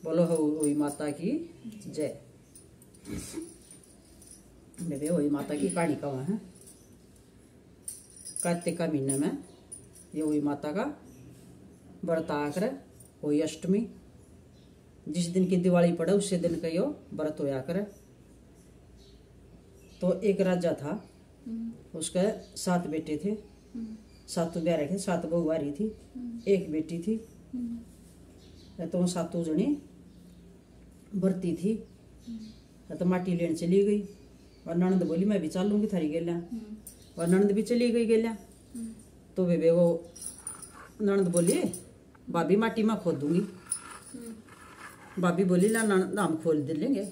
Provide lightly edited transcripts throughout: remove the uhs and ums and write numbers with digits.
बोलो हुई माता की जय। बेबे हुई माता की कहानी का है। कार्तिक का महीने में ये हुई माता का व्रत आकर हुई अष्टमी, जिस दिन की दिवाली पड़े उसी दिन का यो व्रत होया करे। तो एक राजा था, उसके 7 बेटे थे, 7 ब्याह रखे, 7 बहू आ रही थी, एक बेटी थी। तो 7 जनी भरती थी। तो माटी लेने चली गई और ननद बोली मैं भी चलूंगी थारी गेल्या, और ननद भी चली गई गेल्या। तो वे वो ननद बोली भाभी माटी में खोद दूंगी। भाभी बोली ना ननद हम खोल दे लेंगे।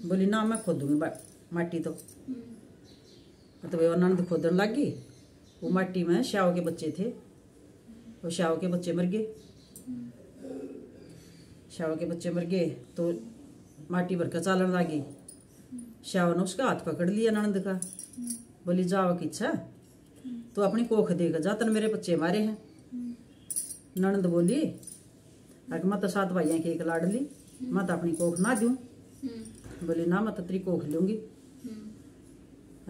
बोली ना मैं खोद दूंगी माटी। तो वे ननद खोदने लगी। वो माटी में श्याव के बच्चे थे, वो श्याव के बच्चे मर गए। श्याव के बच्चे मर गए तो माटी भर कर चालन लगी। श्याव ने उसका हाथ पकड़ लिया ननद का। बोली जाओ की इच्छा तो अपनी कोख देगा जा, तन मेरे बच्चे मारे हैं। ननद बोली अगर मैं तो 7 भाइयों की एक लाडली, मैं तो अपनी कोख ना दूं। बोली ना मैं तो तेरी कोख लूंगी।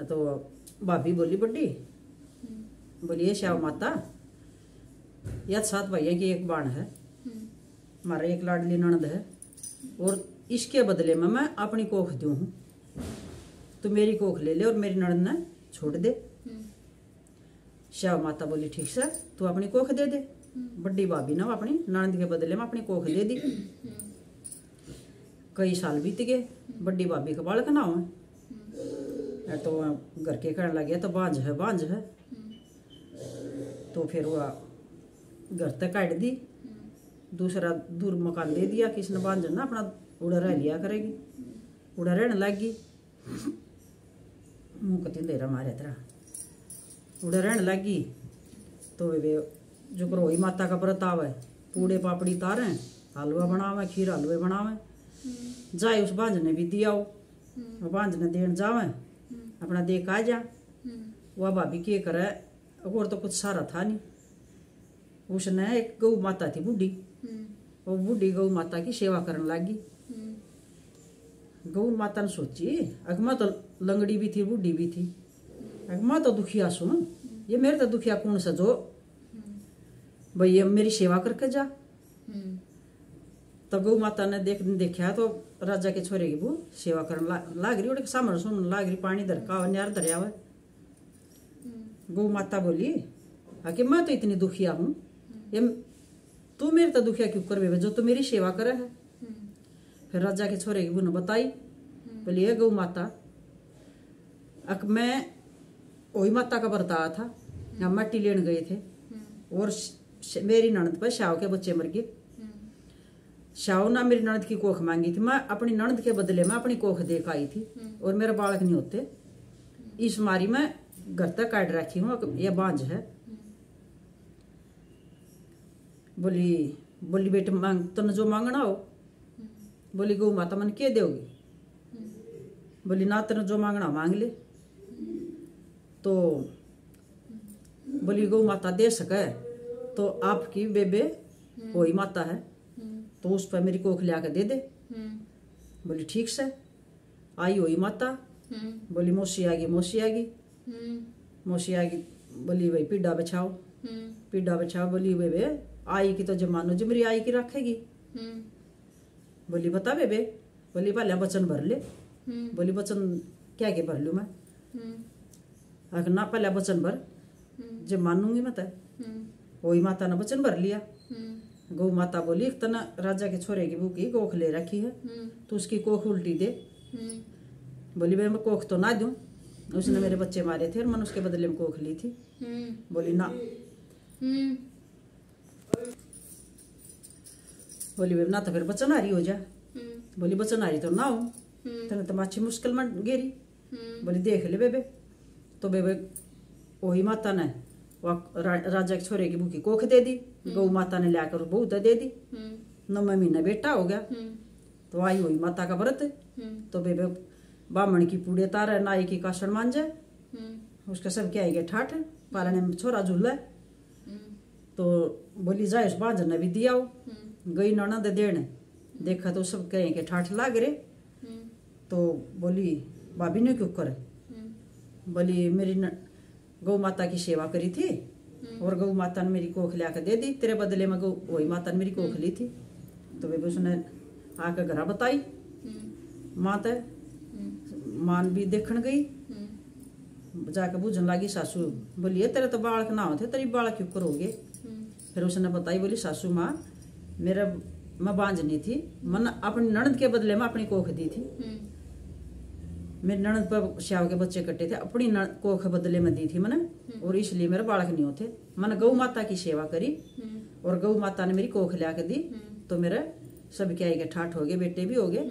तो भाभी बोली बड्डी बोली ये श्याव माता या 7 भाइयों की एक बाण है, हमारा एक लाडली ननद है, और इसके बदले में मैं अपनी कोख दूं हूं। तो मेरी कोख ले ले और मेरी ननद ने छोड़ दे। श्याव माता बोली ठीक से तू अपनी कोख दे दे। बड़ी भाभी ने अपनी ननद के बदले में अपनी कोख दे दी। कई साल बीत गए, बड़ी भाभी का बालक ना हो। तो घर के कहने लगे तो बांझ है बांझ है। तो फिर वह घर तक काट दी, दूसरा दूर मकान दे दिया। किसने बांझ ना अपना उड़ा रह लिया करेगी, उड़ा रहने लगी। मुँह कती दे रहा मारे तरह उड़ा रहने लगी। तो वे जो रोही माता का व्रत आवे, पूड़े पापड़ी तारे, हलवा बनावे, खीर हलवे बनावे, जाए उस बांझ ने भी दिया। वो बांझ ने देन जावे, अपना देख आ जा। वह भाभी के करे और तो कुछ सारा था नहीं। उसने एक गौ माता थी बूढ़ी, वो बूढ़ी गौ माता की सेवा करने लगी। गौ माता ने सोची अगर मैं तो लंगड़ी भी थी बूढ़ी भी थी, अगर मैं तो दुखिया सुन, ये मेरे तो दुखिया कौन सा जो भाई ये मेरी सेवा करके जा। तो गौ माता ने देखा तो राजा के छोरे की वो सेवा करने लाग रही, उड़े सामने सुन लाग रही, पानी धरका न्यार धरिया हुआ। गौ माता बोली कि मैं तो इतनी दुखिया हूँ, ये तू मेरे तो दुखिया क्यों करवे जो तू मेरी सेवा करे है। फिर राजा के छोरे की बुन बताई, बोली ये गौ माता अक मैं वही माता का व्रत आया था, हम मट्टी लेने गए थे और मेरी ननद पर श्याव के बच्चे मर गए। श्याव ना मेरी ननद की कोख मांगी थी, मैं अपनी ननद के बदले में अपनी कोख देख आई थी और मेरा बालक नहीं होते। इस मारी मैं घर तक काट रखी हूँ, यह बांझ है। बोली बेटे मांग तने जो मांगना हो। बोली गौ माता मन के दोगी। बोली ना तने जो मांगना मांग ले। तो बोली गौ माता दे सके तो आपकी बेबे वही माता है, तो उस पर मेरी कोख लिया के दे दे। बोली ठीक से। आई हुई माता, बोली मौसी आ गई मौसी आ गई मौसी आ गई। बोली भाई पीढ़ा बचाओ पीढ़ा बचाओ। बोली बेबे आई की तो जमानो जो मेरी आई की रखेगी। बोली बता बेबे। बोली पहले वचन भर ले। बोली वचन क्या के भर लू मैं। अगर ना पहले वचन भर जब मानूंगी मैं तो। वही माता ने वचन भर लिया। गौ माता बोली तना राजा के छोरे की बुकी कोख ले रखी है, तो उसकी कोख उल्टी दे। बोली मैं कोख तो ना दूं, उसने मेरे बच्चे मारे थे और मैंने उसके बदले में कोख ली थी। बोली ना। बोली ना तो फिर बचन हारी हो जा। बोली बचन हारी तो ना हो, तेने तो अच्छी मुश्किल में गेरी। बोली देख ले बेबे। तो बेबे वही माता ने राजा के छोरे की बुकी कोख दे दी। गौ माता ने लाकर बहुत दे दी। 9वां महीना बेटा हो गया। तो आई हुई माता का व्रत। तो बेबे बामण की पूड़े तारे, नाई की कासण मांजे, उसका सब क्या है ठाठ पालने में छोरा झूला। तो बोली जाए उस बांझ ने भी दिया। गई ननद देने देखा तो सब कहें के ठाठ लाग रहे। तो बोली भाभी ने क्यों करे? बोली मेरी गौ माता की सेवा करी थी और गौ माता ने मेरी कोख लिया कर दे दी, तेरे बदले में गौ वही माता ने मेरी कोख ली थी। तो बेबी उसने आकर घर बताई माता, मान भी देखने गई, जाके बूझन लगी सासू। बोलिए तेरे तो बालक ना होते, तेरी बालक क्यों करोगे? फिर उसने बताई, बोली सासू माँ मेरा मैं बांझनी थी, मन अपनी ननद के बदले में अपनी कोख दी थी। मेरी ननद पर श्याव के बच्चे कटे थे, अपनी कोख बदले में दी थी मैंने, और इसलिए मेरे बालक नहीं होते। मैंने गौ माता की सेवा करी और गौ माता ने मेरी कोख लिया के दी, तो मेरे सब क्या के ठाठ हो गए, बेटे भी हो गए।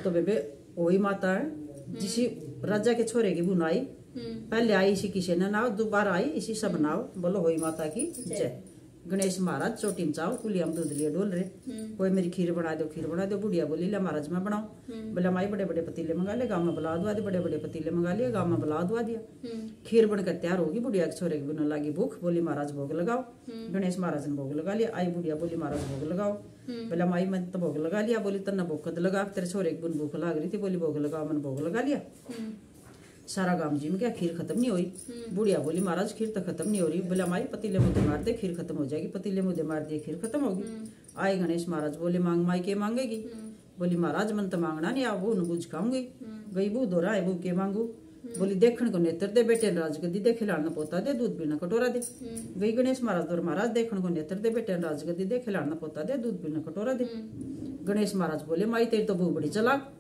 तो बेबे वही माता है जिसी राजा के छोरे की बुनाई पहले आई, इसी किसी ने नाव दोबारा आई, इसी सब नाव। बोलो वही माता की जय। गणेश महाराज चोटी में चावल कुलिया में दूध लिए डोल रहे, कोई मेरी खीर बना दो, खीर बना दो। बुढ़िया बोली ले महाराज मैं बनाऊं। बोले माई बड़े बड़े पतीले मंगा ले, गाँव में बुला दुआ दे। बड़े बड़े पतीले मंगा लिया, गाँव में बुला दुआ दिया। खीर बनकर तैयार होगी, बुढ़िया के छोरे की बुना लगी भूख। बोली महाराज भोग लगाओ। गणेश महाराज ने भोग लगा लिया। आई बुढ़िया बोली महाराज भोग लगाओ। बोला माई मैंने तो भोग लगा लिया। बोली तन्ना भोग कद लगा, तेरे छोरे की बुन भूख लग रही थी। बोली भोग लगाओ, मैंने भोग लगा लिया। सारा गांव जी में क्या खीर खत्म नहीं हुई। बुढ़िया बोली महाराज खीर तो खत्म नहीं हो रही। बोला माई पतीले मुद्दे मार दे, खीर खत्म हो जाएगी। पतीले मुद्दे मार दिए, खीर खत्म होगी। आए गणेश महाराज बोले मांग माई के मांगेगी? बोली महाराज मन तो मांगना नहीं, आप वो न बुझ खाऊंगी। गई बू दो रहा है, बू के मांगू? बोली देखण को नेत्र दे, बेटे राजगद्दी दे, खिलाना पोता दे, दूध पीना कटोरा दे। गई गणेश महाराज दो, महाराज देखण को नेत्र दे, बेटे राजगद्दी दे, खिलाना पोता दे, दूध पीना कटोरा दे। गणेश महाराज बोले माई तेरी तो बहुत बड़ी चलाक,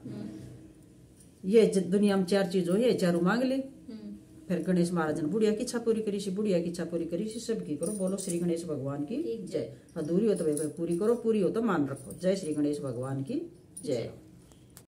ये दुनिया में चार चीज हो, ये चारों मांग ली। फिर गणेश महाराज ने बुढ़िया की इच्छा पूरी करी सी, बुढ़िया की इच्छा पूरी करी सी। सबकी करो, बोलो श्री गणेश भगवान की जय। अधूरी हो तो पूरी करो, पूरी हो तो मान रखो। जय श्री गणेश भगवान की जय।